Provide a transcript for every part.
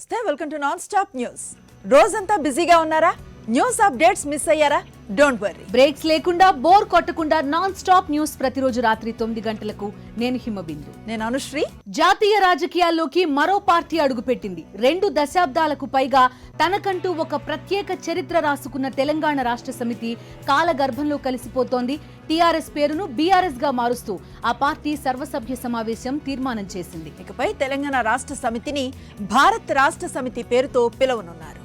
నమస్తే, welcome to non stop news. రోజంతా బిజీగా ఉన్నారా? న్యూస్ అప్డేట్స్ మిస్ అయ్యారా? డోంట్ వర్రీ, బ్రేక్స్ లేకుండా బోర్ కొట్టకుండా నాన్ స్టాప్ న్యూస్ ప్రతిరోజు రాత్రి 9 గంటలకు. నేను హిమబిందు. నేను అనుశ్రీ. జాతీయ రాజకీయాల్లోకి మరో పార్టీ అడుగుపెట్టింది. 2 దశాబ్దాలకు పైగా తనకంటూ ఒక ప్రత్యేక చరిత్ర రాసుకున్న తెలంగాణ రాష్ట్ర సమితి కాలగర్భంలో కలిసిపోతోంది. టీఆర్ఎస్ పేరును బీఆర్ఎస్ గా మారుస్తూ ఆ పార్టీ సర్వసభ్య సమావేశం తీర్మానం చేసింది. ఇకపై తెలంగాణ రాష్ట్ర సమితిని భారత్ రాష్ట్ర సమితి పేరుతో పిలవనున్నారు.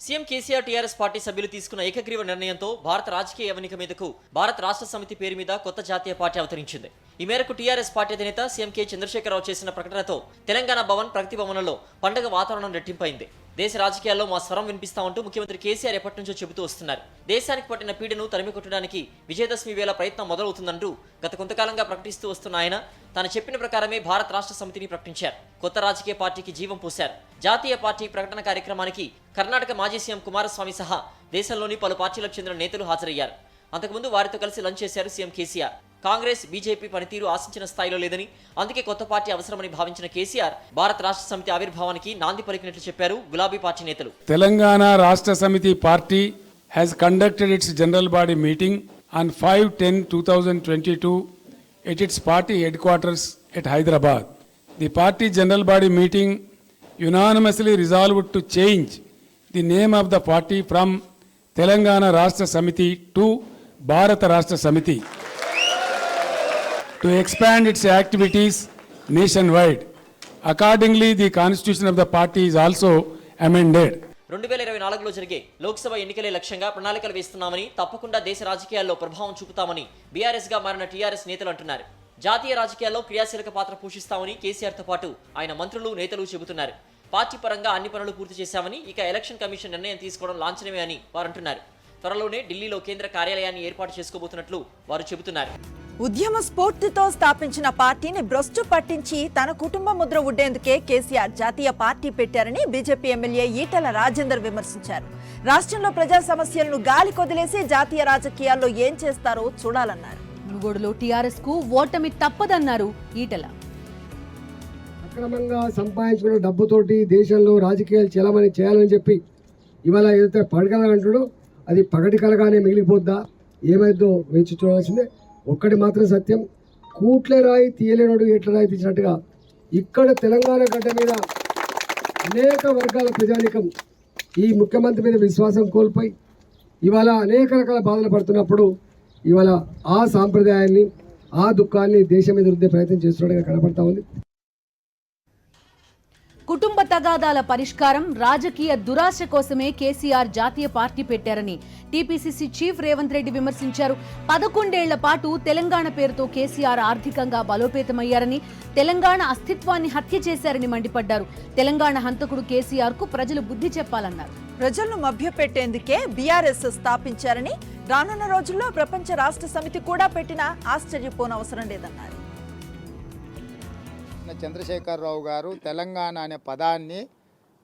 సీఎం కేసీఆర్ టీఆర్ఎస్ పార్టీ సభ్యులు తీసుకున్న ఏకగ్రీవ నిర్ణయంతో భారత రాజకీయ యవనిక మీదకు భారత రాష్ట్ర సమితి పేరు మీద కొత్త జాతీయ పార్టీ అవతరించింది. ఈ మేరకు టీఆర్ఎస్ పార్టీ అధినేత సీఎం కె చంద్రశేఖరరావు చేసిన ప్రకటనతో తెలంగాణ భవన్ ప్రగతి భవన్లో పండుగ వాతావరణం రెట్టింపైంది. దేశ రాజకీయాల్లో మా స్వరం వినిపిస్తామంటూ ముఖ్యమంత్రి కేసీఆర్ ఎప్పటి నుంచో చెబుతూ వస్తున్నారు. దేశానికి పట్టిన పీడను తరిమి కొట్టడానికి విజయదశమి వేళ ప్రయత్నం మొదలవుతుందంటూ గత కొంతకాలంగా ప్రకటిస్తూ వస్తున్న ఆయన తాను చెప్పిన ప్రకారమే భారత రాష్ట్ర సమితిని ప్రకటించారు. కొత్త రాజకీయ పార్టీకి జీవం పోశారు. జాతీయ పార్టీ ప్రకటన కార్యక్రమానికి కర్ణాటక మాజీ సీఎం కుమారస్వామి సహా దేశంలోని పలు పార్టీలకు చెందిన నేతలు హాజరయ్యారు. అంతకుముందు వారితో కలిసి లంచ్ చేశారు సీఎం కేసీఆర్. కాంగ్రెస్, బీజేపీ పనితీరు ఆశించిన స్థాయిలో లేదని, అందుకే కొత్త పార్టీ అవసరమని భావించిన కేసీఆర్ భారత రాష్ట్ర సమితి ఆవిర్భావానికి నాంది పలికినట్లు చెప్పారు గులాబీ పార్టీ నేతలు. తెలంగాణ రాష్ట్ర సమితి party has conducted its general body meeting on 5/10/2022 at its party headquarters at Hyderabad. The party general body meeting unanimously resolved to change the name of the party from Telangana Rashtra Samiti to Bharat Rashtra Samiti to expand its activities nationwide. Accordingly, the constitution of the party is also amended. 2024లో జరిగే లోక్సభ ఎన్నికలే లక్ష్యంగా ప్రణాళికలు వేస్తున్నామని, తప్పకుండా దేశ రాజకీయాల్లో ప్రభావం చూపుతామని BRS గా మారిన TRS నేతలు అంటున్నారు. జాతీయ రాజకీయాల్లో క్రియాశీలక పాత్ర పోషిస్తామని కేసీఆర్తో పాటు ఆయన మంత్రులు, నేతలు చెబుతున్నారు. పార్టీ పరంగా అన్ని పనులు పూర్తి చేశామని, ఇక ఎలక్షన్ కమిషన్ నిర్ణయం తీసుకోవడం లాంఛనమే అని వారు అంటున్నారు. త్వరలోనే ఢిల్లీలో కేంద్ర కార్యాలయాన్ని ఏర్పాటు చేసుకోబోతున్నట్లు వారు చెబుతున్నారు. ఉద్యమ స్ఫూర్తితో స్థాపించిన పార్టీని భ్రష్టు పట్టించి తన కుటుంబ ముద్ర ఉడ్డేందుకే కేసీఆర్ జాతీయ పార్టీ పెట్టారని బీజేపీ ఎమ్మెల్యే ఈటెల రాజేందర్ విమర్శించారు. రాష్ట్రంలో ప్రజా సమస్యలను గాలి కొదిలేసి జాతీయ రాజకీయాల్లో ఏం చేస్తారో చూడాలన్నారు. మునుగోడులో టీఆర్ఎస్ కు ఓటమి తప్పదన్నారు ఈటెల. అక్రమంగా సంపాదించుకున్న డబ్బుతోటి దేశంలో రాజకీయాలు చెలమని చేయాలని చెప్పి ఇవాళ ఏదైతే పడగల అంటాడో అది పగటి కలగానే మిగిలిపోద్దా, ఏమైందో వేచి చూడాల్సిందే. ఒక్కటి మాత్రం సత్యం, కూట్లే రాయి తీయలేనోడు ఎట్ల రాయి తీసినట్టుగా ఇక్కడ తెలంగాణ గడ్డ మీద అనేక వర్గాల ప్రజానికం ఈ ముఖ్యమంత్రి మీద విశ్వాసం కోల్పోయి ఇవాళ అనేక రకాల బాధలు పడుతున్నప్పుడు ఇవాళ ఆ సాంప్రదాయాన్ని, ఆ దుఃఖాన్ని దేశం మీద రుద్దే ప్రయత్నం చేస్తున్నట్టుగా కనపడతా ఉంది. కుటుంబ తగాదాల పరిష్కారం, రాజకీయ దురాశ కోసమే కేసీఆర్ జాతీయ పార్టీ పెట్టారని టీపీసీసీ చీఫ్ రేవంత్ రెడ్డి విమర్శించారు. 11 ఏళ్ల పాటు తెలంగాణ పేరుతో కేసీఆర్ ఆర్థికంగా బలోపేతమయ్యారని, తెలంగాణ అస్తిత్వాన్ని హత్య చేశారని మండిపడ్డారు. తెలంగాణ హంతకుడు కేసీఆర్ కు ప్రజలు బుద్ధి చెప్పాలన్నారు. ప్రజలను మభ్యపెట్టేందుకే బీఆర్ఎస్ స్థాపించారని, రానున్న రోజుల్లో ప్రపంచ రాష్ట్ర సమితి కూడా పెట్టినా ఆశ్చర్యపోనవసరం లేదన్నారు. చంద్రశేఖరరావు గారు తెలంగాణ అనే పదాన్ని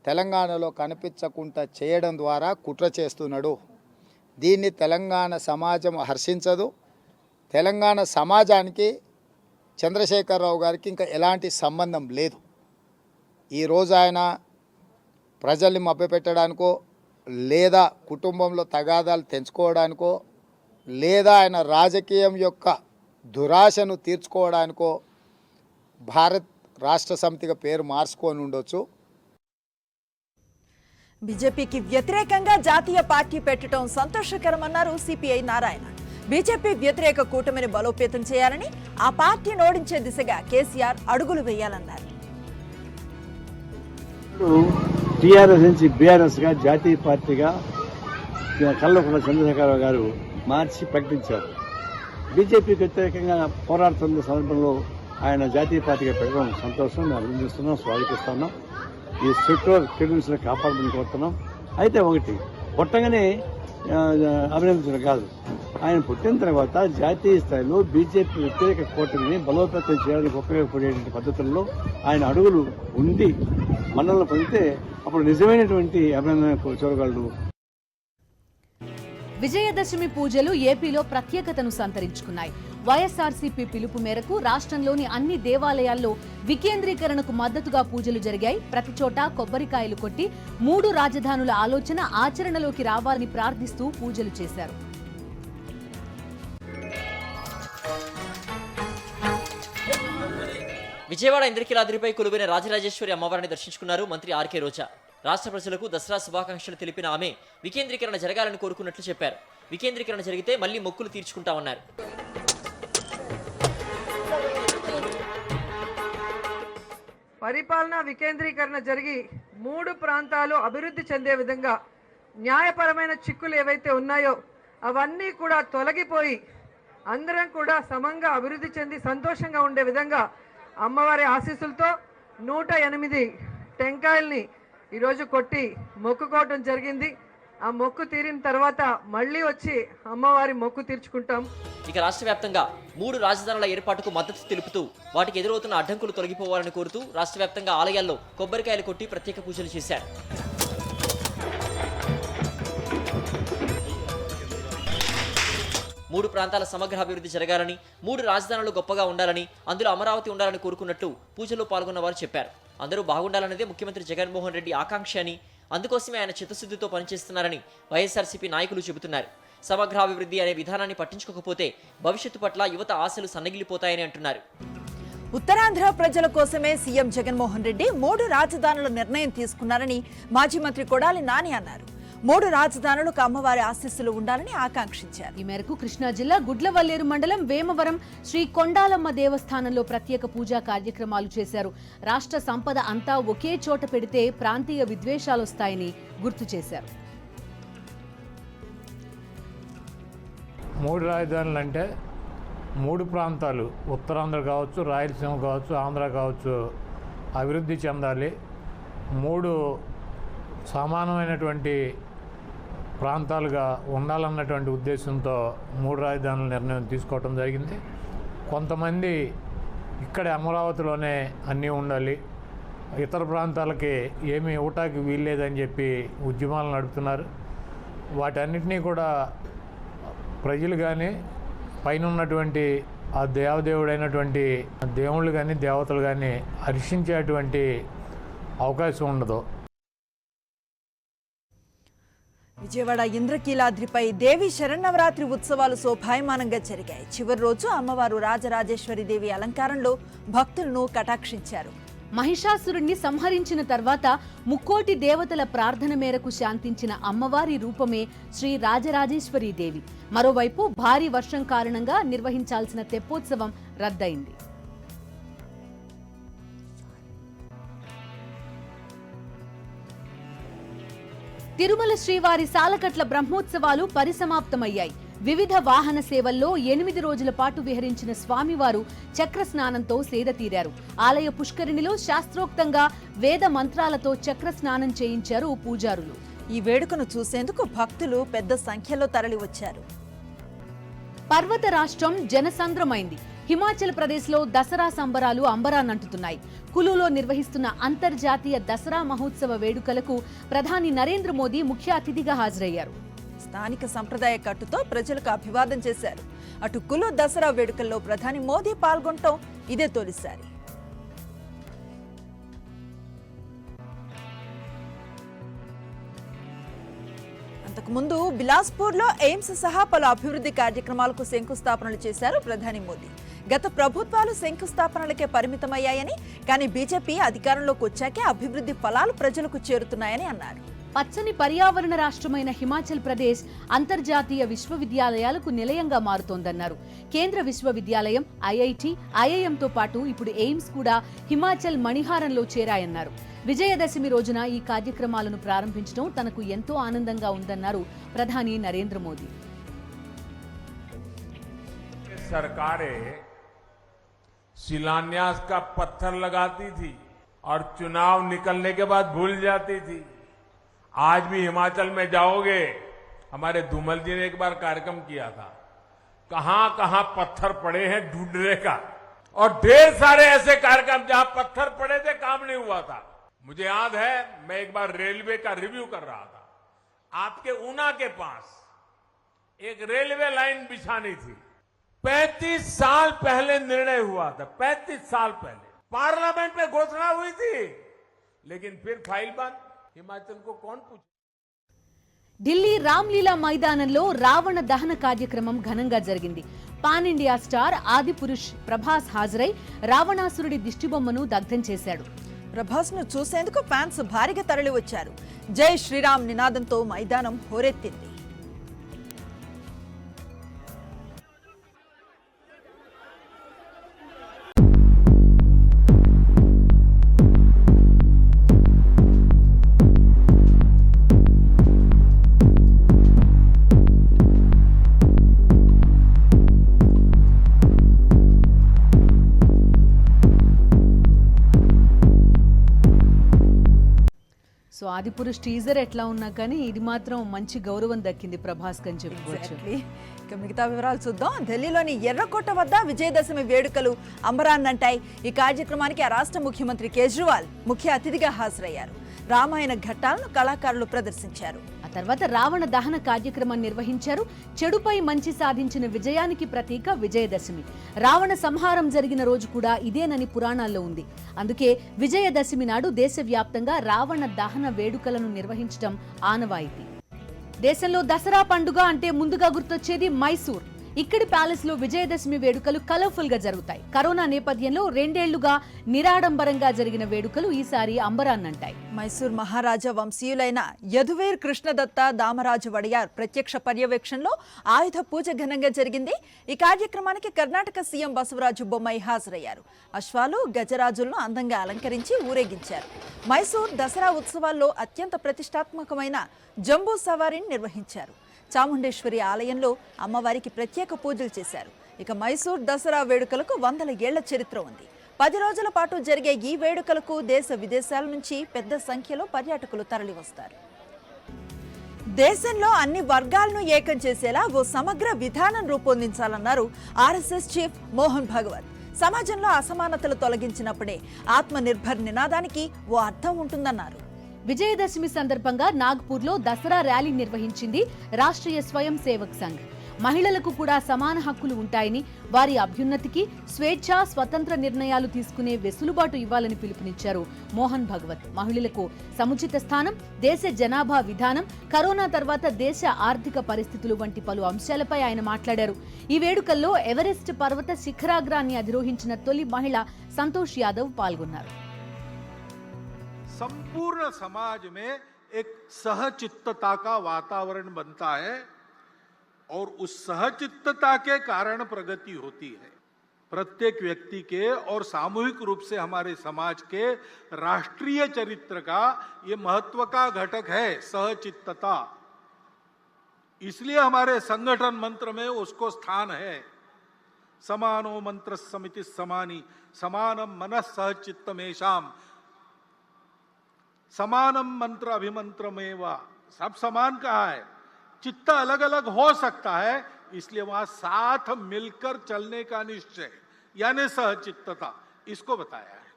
తెలంగాణలో కనిపించకుండా చేయడం ద్వారా కుట్ర చేస్తున్నాడు. దీన్ని తెలంగాణ సమాజం హర్షించదు. తెలంగాణ సమాజానికి చంద్రశేఖరరావు గారికి ఇంకా ఎలాంటి సంబంధం లేదు. ఈరోజు ఆయన ప్రజల్ని మభ్యపెట్టడానికో, లేదా కుటుంబంలో తగాదాలు తెంచుకోవడానికో, లేదా ఆయన రాజకీయం యొక్క దురాశను తీర్చుకోవడానికో భారత్ రాష్ట్ర సమితిగా పేరు మార్చుకొని ఉండొచ్చు. బీజేపీకి వ్యతిరేకంగా జాతీయ పార్టీ పెట్టడం సంతోషకరమన్నారు సిపిఐ నారాయణ. బీజేపీ వ్యతిరేక కూటమిని బలోపేతం చేయాలని, ఆ పార్టీని ఓడించే దిశగా కేసీఆర్ అడుగులు వేయాలన్నారు. టీఆర్ఎస్ నుంచి బీఆర్ఎస్ గా జాతీయ పార్టీగా కల్వకుంట్ల చంద్రశేఖరరావు గారు మార్చి ప్రకటించారు. బీజేపీకి వ్యతిరేకంగా పోరాడుతున్న సందర్భంలో ఆయన జాతీయ పార్టీగా పెట్టడం సంతోషం, మేము అభినందిస్తున్నాం, స్వాగతిస్తున్నాం. ఈ సెక్టర్ క్రెడిబిలిటీని కాపాడమని కోరుతున్నాం. అయితే ఒకటి పుట్టగానే అభినందించడం కాదు, ఆయన పుట్టిన తర్వాత జాతీయ స్థాయిలో బీజేపీ వ్యతిరేక కూటమిని బలోపేతం చేయడానికి ఉపయోగపడేటువంటి పద్ధతుల్లో ఆయన అడుగులు ఉండి మన్నలను పొందితే అప్పుడు నిజమైనటువంటి అభినందన చూడగలడు. విజయదశమి పూజలు ఏపీలో ప్రత్యేకతను సంతరించుకున్నాయి. వైఎస్ఆర్సీపీ పిలుపు మేరకు రాష్ట్రంలోని అన్ని దేవాలయాల్లో వికేంద్రీకరణకు మద్దతుగా పూజలు జరిగాయి. ప్రతి చోట కొబ్బరికాయలు కొట్టి 3 రాజధానుల ఆలోచన ఆచరణలోకి రావాలని ప్రార్థిస్తూ పూజలు చేశారు. విజయవాడ ఇంద్రకీలాద్రిపై కొలువైన రాజరాజేశ్వరి అమ్మవారిని దర్శించుకున్నారు మంత్రి ఆర్కే రోజా. రాష్ట్ర ప్రజలకు దసరా శుభాకాంక్షలు తెలిపిన ఆమె వికేంద్రీకరణ జరగాలని కోరుకున్నట్లు చెప్పారు. వికేంద్రీకరణ జరిగితే మళ్లీ మొక్కులు తీర్చుకుంటామన్నారు. పరిపాలన వికేంద్రీకరణ జరిగి 3 ప్రాంతాలు అభివృద్ధి చెందే విధంగా న్యాయపరమైన చిక్కులు ఏవైతే ఉన్నాయో అవన్నీ కూడా తొలగిపోయి అందరం కూడా సమంగా అభివృద్ధి చెంది సంతోషంగా ఉండే విధంగా అమ్మవారి ఆశీస్సులతో 108 టెంకాయల్ని ఈరోజు కొట్టి మొక్కుకోవటం జరిగింది. ఆ మొక్కు తీరిన తర్వాత మళ్ళీ వచ్చి అమ్మవారి మొక్కు తీర్చుకుంటాం. ఇక రాష్ట్ర వ్యాప్తంగా 3 రాజధానుల ఏర్పాటుకు మద్దతు తెలుపుతూ వాటికి ఎదురవుతున్న అడ్డంకులు తొలగిపోవాలని కోరుతూ రాష్ట్ర వ్యాప్తంగా ఆలయాల్లో కొబ్బరికాయలు కొట్టి ప్రత్యేక పూజలు చేశారు. మూడు ప్రాంతాల సమగ్ర అభివృద్ధి జరగాలని, 3 రాజధానులు గొప్పగా ఉండాలని, అందులో అమరావతి ఉండాలని కోరుకున్నట్లు పూజలో పాల్గొన్న వారు చెప్పారు. అందరూ బాగుండాలన్నదే ముఖ్యమంత్రి జగన్మోహన్ రెడ్డి ఆకాంక్ష అని, అందుకోసమే ఆయన చిత్తశుద్ధితో పనిచేస్తున్నారని వైఎస్ఆర్సీపీ నాయకులు చెబుతున్నారు. సమగ్రాభివృద్ధి అనే విధానాన్ని పట్టించుకోకపోతే భవిష్యత్తు పట్ల యువత ఆశలు సన్నగిలిపోతాయని అంటున్నారు. ఉత్తరాంధ్ర ప్రజల కోసమే సీఎం జగన్మోహన్ రెడ్డి 3 రాజధానుల నిర్ణయం తీసుకున్నారని మాజీ మంత్రి కొడాలి నాని అన్నారు. 3 రాజధానులకు అమ్మవారి ఆశీస్సులు ఉండాలని ఆకాంక్షించారు. ఈ మేరకు కృష్ణా జిల్లా గుడ్లవల్లేరు మండలం వేమవరం శ్రీ కొండాలమ్మ దేవస్థానంలో ప్రత్యేక పూజా కార్యక్రమాలు చేశారు. రాష్ట్ర సంపద అంతా ఒకే చోట పెడితే ప్రాంతీయ విద్వేషాలు వస్తాయని గుర్తు చేశారు. 3 రాజధానులు అంటే 3 ప్రాంతాలు, ఉత్తరాంధ్ర కావచ్చు, రాయలసీమ కావచ్చు, ఆంధ్ర కావచ్చు, అభివృద్ధి చెందాలి. 3 సమానమైనటువంటి ప్రాంతాలుగా ఉండాలన్నటువంటి ఉద్దేశంతో 3 రాజధానుల నిర్ణయం తీసుకోవటం జరిగింది. కొంతమంది ఇక్కడ అమరావతిలోనే అన్నీ ఉండాలి, ఇతర ప్రాంతాలకి ఏమీ ఇవ్వటానికి వీల్లేదని చెప్పి ఉద్యమాలు నడుపుతున్నారు. వాటన్నిటినీ కూడా ప్రజలు కానీ పైన ఉన్నటువంటి ఆ దేవదేవుడైనటువంటి దేవుళ్ళు కానీ దేవతలు కానీ హర్షించేటువంటి అవకాశం ఉండదు. విజయవాడ ఇంద్రకీలాద్రిపై దేవి శరన్నవరాత్రి ఉత్సవాలు శోభాయమానంగా జరిగాయి. చివరి రోజు అమ్మవారు రాజరాజేశ్వరి దేవి అలంకారంలో భక్తులను కటాక్షించారు. మహిషాసురుణ్ణి సంహరించిన తర్వాత 3 దేవతల ప్రార్థన మేరకు శాంతించిన అమ్మవారి రూపమే శ్రీ రాజరాజేశ్వరి దేవి. మరోవైపు భారీ వర్షం కారణంగా నిర్వహించాల్సిన తెప్పోత్సవం రద్దయింది. తిరుమల శ్రీవారి సాలకట్ల బ్రహ్మోత్సవాలు పరిసమాప్తమయ్యాయి. వివిధ వాహన సేవల్లో 8 రోజుల పాటు విహరించిన స్వామివారు చక్ర స్నానంతో సేద తీరారు. ఆలయ పుష్కరిణిలో శాస్త్రోక్తంగా వేద మంత్రాలతో చక్ర స్నానం చేయించారు పూజారులు. ఈ వేడుకను చూసేందుకు భక్తులు పెద్ద సంఖ్యలో తరలివచ్చారు. పర్వత రాష్ట్రం జనసంద్రమైంది. హిమాచల్ ప్రదేశ్లో దసరా సంబరాలు అంబరాన్నంటుతున్నాయి. కులులో నిర్వహిస్తున్న అంతర్జాతీయ దసరా మహోత్సవ వేడుకలకు ప్రధాని నరేంద్ర మోదీ ముఖ్య అతిథిగా హాజరయ్యారు. స్థానిక సంప్రదాయ కట్టుతో ప్రజలకు అభివాదం చేశారు. అటు కులు దసరా వేడుకల్లో ప్రధాని మోదీ పాల్గొనటం ఇదే తొలిసారి. అంతకుముందు బిలాస్పూర్లో ఎయిమ్స్ సహా పలు అభివృద్ధి కార్యక్రమాలకు శంకుస్థాపనలు చేశారు ప్రధాని మోదీ. గత ప్రభుత్వాలు శంకుస్థాపనలకే పరిమితమయ్యాయని, కానీ బీజేపీ అధికారంలోకి వచ్చాకే అభివృద్ధి ఫలాలు ప్రజలకు చేరుతున్నాయని అన్నారు. పచ్చని పర్యావరణ రాష్ట్రమైన హిమాచల్ ప్రదేశ్ అంతర్జాతీయ విశ్వవిద్యాలయాలకు నిలయంగా మారుతోందన్నారు. కేంద్ర విశ్వవిద్యాలయం, ఐఐటి, ఐఐఎంతో పాటు ఇప్పుడు ఎయిమ్స్ కూడా హిమాచల్ మణిహారంలో చేరాయన్నారు. విజయదశమి రోజున ఈ కార్యక్రమాలను ప్రారంభించడం తనకు ఎంతో ఆనందంగా ఉందన్నారు ప్రధాని నరేంద్ర మోదీ. सरकारें शिलान्यास का पत्थर लगाती थी और चुनाव निकलने के बाद भूल जाती थी. आज भी हिमाचल में जाओगे, हमारे धूमल जी ने एक बार कार्यक्रम किया था, कहां कहां पत्थर पड़े हैं ढूंढने का, और ढेर सारे ऐसे कार्यक्रम जहां पत्थर पड़े थे काम नहीं हुआ था. मुझे याद है मैं एक बार रेलवे का रिव्यू कर रहा था. आपके ऊना के पास एक रेलवे लाइन बिछानी थी, 35 साल पहले निर्णय हुआ था, 35 साल पहले पार्लियामेंट में घोषणा हुई थी, लेकिन फिर फाइल बंद। हिमाचल को कौन पूछे? ఢిల్లీ రామ్లీలా మైదానంలో రావణ దహన కార్యక్రమం ఘనంగా జరిగింది. Pan India star Adipurush Prabhas హాజరై రావణాసురుడి దిష్టిబొమ్మను దగ్ధం చేశాడు. ప్రభాస్ ను చూసేందుకు ఫ్యాన్స్ భారీగా తరలి వచ్చారు. జై శ్రీరామ్ నినాదంతో మైదానం హోరెత్తింది. సో ఆదిపురుష్ టీజర్ ఎట్లా ఉన్నా కానీ ఇది మాత్రం మంచి గౌరవం దక్కింది ప్రభాస్ అని చెప్పుకోవచ్చు. ఇక మిగతా వివరాలు చూద్దాం. ఢిల్లీలోని ఎర్రకోట వద్ద విజయదశమి వేడుకలు అంబరాన్నంటాయి. ఈ కార్యక్రమానికి ఆ రాష్ట్ర ముఖ్యమంత్రి కేజ్రీవాల్ ముఖ్య అతిథిగా హాజరయ్యారు. రామాయణ ఘట్టాలను కళాకారులు ప్రదర్శించారు. ఆ తర్వాత రావణ దహన కార్యక్రమం నిర్వహించారు. చెడుపై మంచి సాధించిన విజయానికి ప్రతీక విజయదశమి. రావణ సంహారం జరిగిన రోజు కూడా ఇదేనని పురాణాల్లో ఉంది. అందుకే విజయదశమి నాడు దేశవ్యాప్తంగా రావణ దహన వేడుకలను నిర్వహించడం ఆనవాయితీ. దేశంలో దసరా పండుగ అంటే ముందుగా గుర్తొచ్చేది మైసూర్. ఇక్కడి ప్యాలెస్ లో విజయదశమి వేడుకలు కలర్ఫుల్ గా జరుగుతాయి. కరోనా నేపథ్యంలో 2 ఏళ్లుగా నిరాడంబరంగా జరిగిన వేడుకలు ఈసారి అంబరాన్నంటాయి. మైసూర్ మహారాజా వంశీయులైన యదువీర్ కృష్ణదత్త దామరాజు వడియార్ ప్రత్యక్ష పర్యవేక్షణలో ఆయుధ పూజ ఘనంగా జరిగింది. ఈ కార్యక్రమానికి కర్ణాటక సీఎం బసవరాజు బొమ్మాయి హాజరయ్యారు. అశ్వాలు గజరాజులను అందంగా అలంకరించి ఊరేగించారు. మైసూర్ దసరా ఉత్సవాల్లో అత్యంత ప్రతిష్టాత్మకమైన జంబూ సవారీని నిర్వహించారు. చాముండేశ్వరి ఆలయంలో అమ్మవారికి ప్రత్యేక పూజలు చేశారు. ఇక మైసూర్ దసరా వేడుకలకు 100 ఏళ్ల చరిత్ర ఉంది. 10 రోజుల పాటు జరిగే ఈ వేడుకలకు దేశ విదేశాల నుంచి పెద్ద సంఖ్యలో పర్యాటకులు తరలివస్తారు. దేశంలో అన్ని వర్గాలను ఏకం చేసేలా ఓ సమగ్ర విధానం రూపొందించాలన్నారు ఆర్ఎస్ఎస్ చీఫ్ మోహన్ భగవత్. సమాజంలో అసమానతలు తొలగించినప్పుడే ఆత్మనిర్భర్ నినాదానికి ఓ అర్థం ఉంటుందన్నారు. విజయదశమి సందర్భంగా నాగ్పూర్లో దసరా ర్యాలీ నిర్వహించింది రాష్ట్రీయ స్వయం సేవక్ సంఘ్. మహిళలకు కూడా సమాన హక్కులు ఉంటాయని, వారి అభ్యున్నతికి స్వేచ్ఛ, స్వతంత్ర నిర్ణయాలు తీసుకునే వెసులుబాటు ఇవ్వాలని పిలుపునిచ్చారు మోహన్ భగవత్. మహిళలకు సముచిత స్థానం, దేశ జనాభా విధానం, కరోనా తర్వాత దేశ ఆర్థిక పరిస్థితులు వంటి పలు అంశాలపై ఆయన మాట్లాడారు. ఈ వేడుకల్లో ఎవరెస్ట్ పర్వత శిఖరాగ్రాన్ని అధిరోహించిన తొలి మహిళ సంతోష్ యాదవ్ పాల్గొన్నారు. संपूर्ण समाज में एक सहचित्तता का वातावरण बनता है और उस सहचित्तता के कारण प्रगति होती है. प्रत्येक व्यक्ति के और सामूहिक रूप से हमारे समाज के राष्ट्रीय चरित्र का ये महत्व का घटक है सहचित्तता. इसलिए हमारे संगठन मंत्र में उसको स्थान है. समानो मंत्र समिति समानी समानम मनः सहचित्तमेषाम समानम मंत्र अभिमंत्रमेव. सब समान कहा है, चित्त अलग अलग हो सकता है, इसलिए वहां साथ मिलकर चलने का निश्चय यानी सहचित्तता इसको बताया है.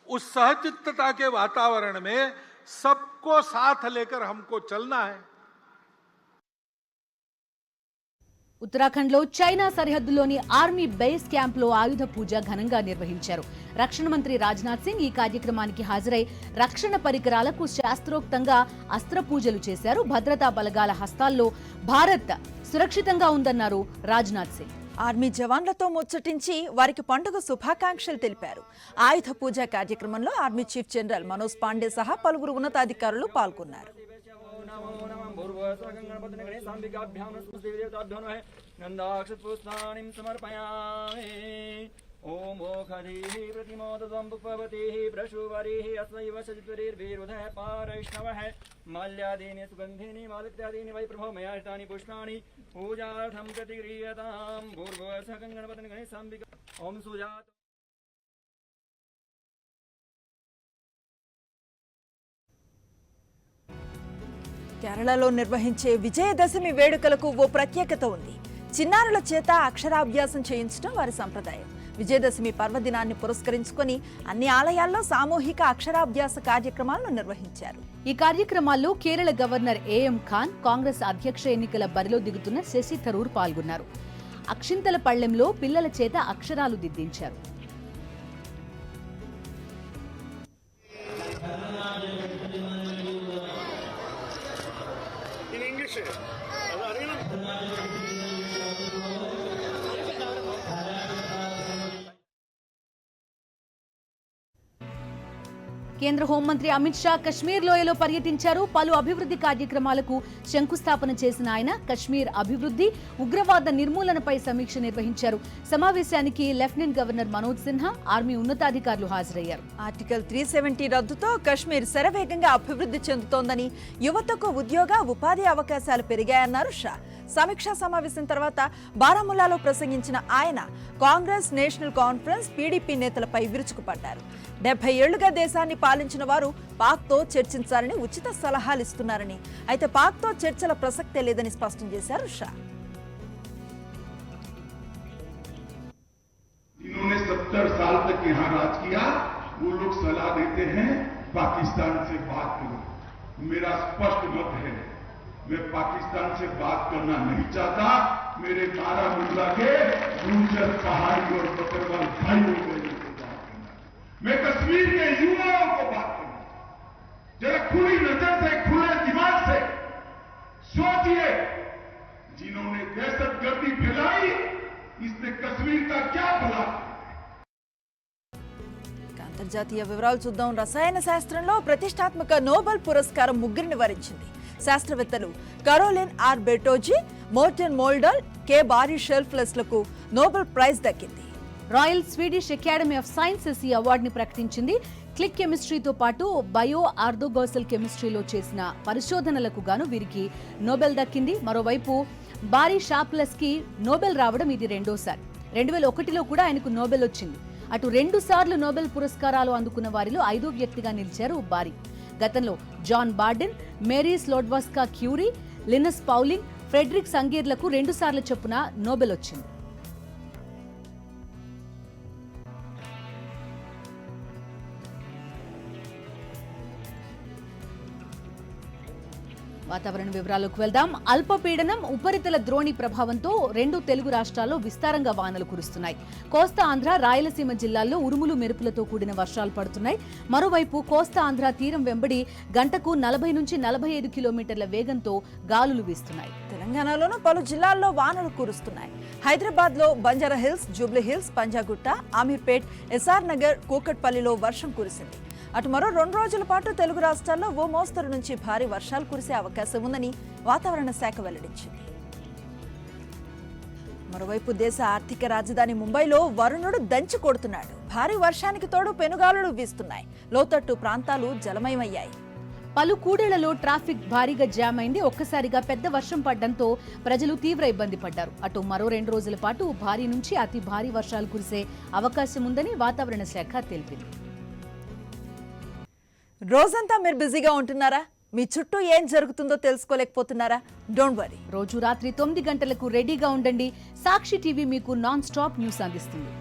उस सहचित्तता के वातावरण में सबको साथ लेकर हमको चलना है. ఉత్తరాఖండ్లో చైనా సరిహద్దులోని ఆర్మీ బేస్ క్యాంప్లో ఆయుధ పూజ ఘనంగా నిర్వహించారు. రక్షణ మంత్రి రాజ్నాథ్ సింగ్ ఈ కార్యక్రమానికి హాజరై రక్షణ పరికరాలకు శాస్త్రోక్తంగా అస్త్ర పూజలు చేశారు. భద్రతా బలగాల హస్తాల్లో భారత్ సురక్షితంగా ఉందన్నారు రాజ్నాథ్ సింగ్. ఆర్మీ జవాన్లతో ముచ్చటించి వారికి పండుగ శుభాకాంక్షలు తెలిపారు. ఆయుధ పూజ కార్యక్రమంలో army chief general Manoj Pandey సహా పలువురు ఉన్నతాధికారులు పాల్గొన్నారు. ओम ओखरीः प्रतिमोदतं पुष्पवतीः प्रशुवरीः अस्वैव सजित्वरीर्वीरुधः पारैष्णवः माल्यादीनि सुगन्धीनि मालित्यादीनि वै प्रभो मया हितानि पुष्पाणि पूजार्थं प्रतिगृह्यतां भूर्भुवस्सः गणपतिं गणेशाम्बिका ओम सुजात. కేరళలో నిర్వహించే విజయదశమి వేడుకలకు ఓ ప్రత్యేకత ఉంది. చిన్నారుల చేత అక్షరాభ్యాసం చేయించడం వారి సంప్రదాయం. విజయదశమి పర్వదినాన్ని పురస్కరించుకొని అన్ని ఆలయాల్లో సామూహిక అక్షరాభ్యాస కార్యక్రమాలను నిర్వహించారు. ఈ కార్యక్రమాల్లో కేరళ గవర్నర్ ఏఎం ఖాన్, కాంగ్రెస్ అధ్యక్ష ఎన్నికల బరిలో దిగుతున్న శశి థరూర్ పాల్గొన్నారు. అక్షింతల పళ్ళెంలో పిల్లల చేత అక్షరాలు దిద్దించారు. కేంద్ర హోంమంత్రి అమిత్ షా కశ్మీర్ లోయలో పర్యటించారు. పలు అభివృద్ధి కార్యక్రమాలకు శంకుస్థాపన చేసిన ఆయన కశ్మీర్ అభివృద్ధి, ఉగ్రవాద నిర్మూలనపై సమీక్ష నిర్వహించారు. సమావేశానికి lieutenant governor Manoj Sinha, army ఉన్నతాధికారులు హాజరయ్యారు. ఆర్టికల్ 370 రద్దుతో కశ్మీర్ శరవేగంగా అభివృద్ధి చెందుతోందని, యువతకు ఉద్యోగ ఉపాధి అవకాశాలు పెరిగాయన్నారు షా. సమీక్షా సమావేశం తర్వాత బారాముల్లాలో ప్రసంగించిన ఆయన కాంగ్రెస్, నేషనల్ కాన్ఫరెన్స్, పీడీపీ నేతలపై విరుచుకుపడ్డారు. 70 ఏళ్లుగా దేశాన్ని పాలించిన వారు పాక్తో చర్చించాలని ఉచిత సలహాలు ఇస్తున్నారని, అయితే పాక్తో చర్చల ప్రసక్తే లేదని స్పష్టం చేశారు షా. जिन्होंने 70 साल तक यहाँ राज किया, वो लोग सलाह देते हैं पाकिस्तान से बात करो. मेरा स्पष्ट मत है, मैं पाकिस्तान से बात करना नहीं चाहता. मेरे बारामूला के गुर्जर, पहाड़ी और बकरवाल भाइयों को बात करना. मैं कश्मीर के युवाओं को बात करना. जरा खुली नजर से, खुले दिमाग से सोचिए, जिन्होंने दहशतगर्दी फैलाई, इसने कश्मीर का क्या भला. అంతర్జాతీయ వివరాలు చూద్దాం. రసాయన శాస్త్రంలో ప్రతిష్టాత్మక నోబెల్ పురస్కారం ముగ్గురిని వరించింది. శాస్త్రవేత్తలు కరోలిన్ ఆర్ బెర్టోజీ, మోర్టన్ మోల్డల్, కె బారీ షెల్ఫ్లెస్లకు నోబెల్ ప్రైజ్ దక్కింది. Royal Swedish academy of sciences ఈ అవార్డుని ప్రకటించింది. క్లిక్ కెమిస్ట్రీతో పాటు బయో ఆర్థోగోసల్ కెమిస్ట్రీలో చేసిన పరిశోధనలకు గాను వీరికి నోబెల్ దక్కింది. మరోవైపు బారీ షాప్లెస్కి నోబెల్ రావడం ఇది రెండోసారి. 2001లో కూడా ఆయనకు నోబెల్ వచ్చింది. అటు 2 సార్లు నోబెల్ పురస్కారాలు అందుకున్న వారిలో 5వ వ్యక్తిగా నిలిచారు బారీ. గతంలో John Bardeen, Marie Sklodowska Curie, Linus Pauling, Frederick సంగీర్లకు 2 సార్లు చొప్పున నోబెల్ వచ్చింది. వాతావరణ వివరాలకు వెళ్దాం. అల్పపీడనం, ఉపరితల ద్రోణి ప్రభావంతో 2 తెలుగు రాష్ట్రాల్లో విస్తారంగా వానలు కురుస్తున్నాయి. కోస్తా ఆంధ్ర, రాయలసీమ జిల్లాల్లో ఉరుములు మెరుపులతో కూడిన వర్షాలు పడుతున్నాయి. మరోవైపు కోస్తా ఆంధ్ర తీరం వెంబడి గంటకు 40 నుంచి 45 కిలోమీటర్ల వేగంతో గాలులు వీస్తున్నాయి. తెలంగాణలోనూ పలు జిల్లాల్లో వానలు కురుస్తున్నాయి. హైదరాబాద్ లో Banjara Hills, Jubilee Hills, Panjagutta, Ameerpet, SR Nagar, కూకట్పల్లిలో వర్షం కురిసింది. అటు మరో 2 రోజుల పాటు తెలుగు రాష్ట్రాల్లో ఓ మోస్తరు నుంచి భారీ వర్షాలు కురిసే అవకాశం ఉందని వాతావరణ శాఖ వెల్లడించింది. మరోవైపు దేశ ఆర్థిక రాజధాని ముంబైలో వరుణుడు దంచి కొడుతున్నాడు. భారీ వర్షానికి తోడు పెనుగాలులు వీస్తున్నాయి. లోతట్టు ప్రాంతాలు జలమయమయ్యాయి. పలు కూడళ్లలో ట్రాఫిక్ భారీగా జామ్ అయింది. ఒక్కసారిగా పెద్ద వర్షం పడడంతో ప్రజలు తీవ్ర ఇబ్బంది పడ్డారు. అటు మరో 2 రోజుల పాటు భారీ నుంచి అతి భారీ వర్షాలు కురిసే అవకాశం ఉందని వాతావరణ శాఖ తెలిపింది. రోజంతా మీరు బిజీగా ఉంటున్నారా? మీ చుట్టూ ఏం జరుగుతుందో తెలుసుకోలేకపోతున్నారా? డోంట్ వరీ, రోజు రాత్రి 9 గంటలకు రెడీగా ఉండండి. సాక్షి టీవీ మీకు నాన్ స్టాప్ న్యూస్ అందిస్తుంది.